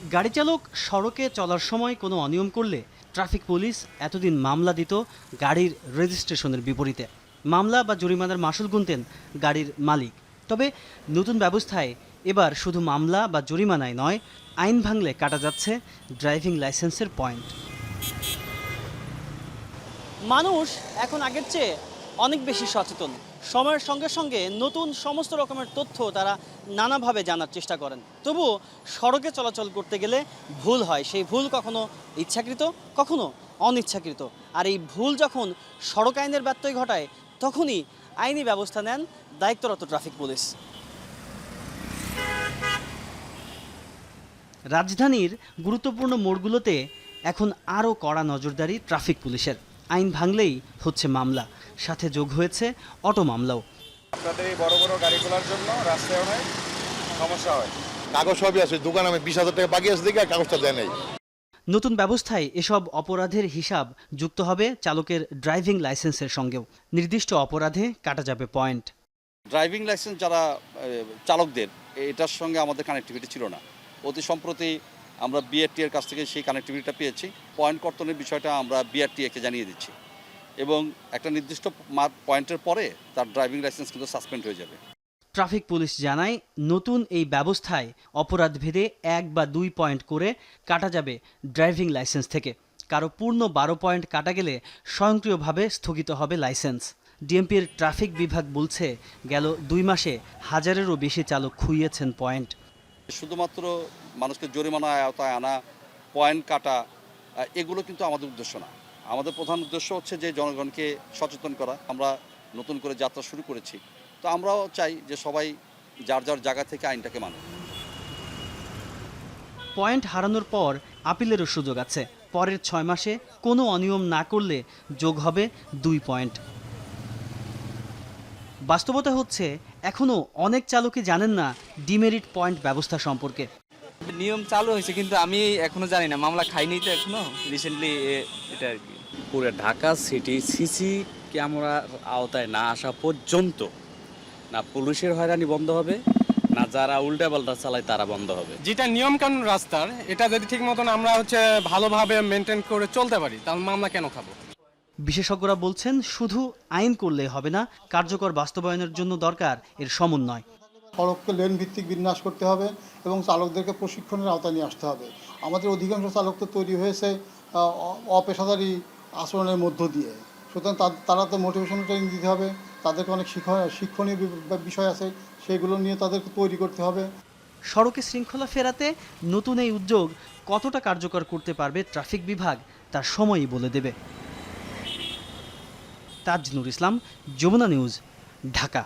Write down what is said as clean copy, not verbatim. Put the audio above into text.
গাড়ি চালক সড়কে চলার সময় কোনো অনিয়ম করলে ট্রাফিক পুলিশ এতদিন মামলা দিত গাড়ির রেজিস্ট্রেশনের বিপরীতে। মামলা বা জরিমানার মাসুল গুনতেন গাড়ির মালিক। তবে নতুন ব্যবস্থায় এবার শুধু মামলা বা জরিমানায় নয়, আইন ভাঙলে কাটা যাচ্ছে ড্রাইভিং লাইসেন্সের পয়েন্ট। মানুষ এখন আগের চেয়ে অনেক বেশি সচেতন। সময়ের সঙ্গে সঙ্গে নতুন সমস্ত রকমের তথ্য তারা নানাভাবে জানার চেষ্টা করেন। তবুও সড়কে চলাচল করতে গেলে ভুল হয়। সেই ভুল কখনো ইচ্ছাকৃত, কখনো অনিচ্ছাকৃত। আর এই ভুল যখন সড়ক আইনের ব্যত্যয় ঘটায়, তখনই আইনি ব্যবস্থা নেন দায়িত্বরত ট্রাফিক পুলিশ। রাজধানীর গুরুত্বপূর্ণ মোড়গুলোতে এখন আরও কড়া নজরদারি ট্রাফিক পুলিশের। আইন ভাঙলেই হচ্ছে মামলা, সাথে যোগ হয়েছে অটো মামলাও। আপনাদের এই বড় বড় গাড়িগুলোর জন্য রাস্তায় অনেক সমস্যা হয়। কাগজ সবই আছে, দোকান আমি 20,000 টাকা বাকি আছে দেখে কাগজটা দেয় নাই। নতুন ব্যবস্থায় এসব অপরাধের হিসাব যুক্ত হবে চালকের ড্রাইভিং লাইসেন্সের সঙ্গেও। নির্দিষ্ট অপরাধে কাটা যাবে পয়েন্ট। ড্রাইভিং লাইসেন্স যারা চালকদের, এটার সঙ্গে আমাদের কানেক্টিভিটি ছিল না। অতি সম্প্রতি আমরা বিআরটি এর কাছ থেকে সেই কানেক্টিভিটিটা পেয়েছি। পয়েন্ট কর্তনের বিষয়টা আমরা বিআরটিএকে জানিয়ে দিচ্ছি এবং একটা নির্দিষ্ট পয়েন্টের পরে তার ড্রাইভিং লাইসেন্স কিন্তু সাসপেন্ড হয়ে যাবে। ট্রাফিক পুলিশ জানায়, নতুন এই ব্যবস্থায় অপরাধ ভেদে 1 বা 2 পয়েন্ট করে কাটা যাবে ড্রাইভিং লাইসেন্স থেকে। কারো পূর্ণ 12 পয়েন্ট কাটা গেলে স্বয়ংক্রিয়ভাবে স্থগিত হবে লাইসেন্স। ডিএমপির ট্রাফিক বিভাগ বলছে, গেল 2 মাসে 1000-এরও বেশি চালক খুইয়েছেন পয়েন্ট। শুধুমাত্র মানুষকে জরিমানার আওতায় আনা, পয়েন্ট কাটা, এগুলো কিন্তু আমাদের উদ্দেশ্য না। আমাদের প্রধান উদ্দেশ্য হচ্ছে যে জনগণকে সচেতন করা। আমরা নতুন করে যাত্রা শুরু করেছি, তো আমরাও চাই যে সবাই যার যার জায়গা থেকে আইনটাকে মানে। পয়েন্ট হারানোর পর আপিলেরও সুযোগ আছে। পরের 6 মাসে কোনো অনিয়ম না করলে যোগ হবে 2 পয়েন্ট। বাস্তবতা হচ্ছে, এখনও অনেক চালকই জানেন না ডিমেরিট পয়েন্ট ব্যবস্থা সম্পর্কে। নিয়ম চালু হয়েছে কিন্তু আমি এখনো জানি না, মামলা খাইনি তো এখনো রিসেন্টলি, এটা আর কি। পুরো ঢাকা সিটি সিসি ক্যামেরার আওতায় না আসা পর্যন্ত না পুলিশের হয়রানি বন্ধ হবে, না যারা উল্টাপাল্টা চালায় তারা বন্ধ হবে। যেটা নিয়ম কানুন রাস্তার, এটা যদি ঠিক মতন আমরা ভালোভাবে মেনটেন করে চলতে পারি, তাহলে মামলা কেন খাবো? বিশেষজ্ঞরা বলছেন, শুধু আইন করলে হবে না, কার্যকর বাস্তবায়নের জন্য দরকার এর সমন্বয়। সড়ককে লেন ভিত্তিক বিন্যাস করতে হবে এবং চালকদেরকে প্রশিক্ষণের আওতায় নিয়ে আসতে হবে। আমাদের অধিকাংশ চালক তো তৈরি হয়েছে অপেশাদারী আচরণের মধ্য দিয়ে, সুতরাং তারা তো মোটিভেশন ট্রেনিং দিতে হবে, তাদেরকে অনেক শিক্ষণীয় বিষয় আছে, সেগুলো নিয়ে তাদেরকে তৈরি করতে হবে। সড়কে শৃঙ্খলা ফেরাতে নতুন এই উদ্যোগ কতটা কার্যকর করতে পারবে ট্রাফিক বিভাগ, তার সময়ই বলে দেবে। তাজনুর ইসলাম, যমুনা নিউজ, ঢাকা।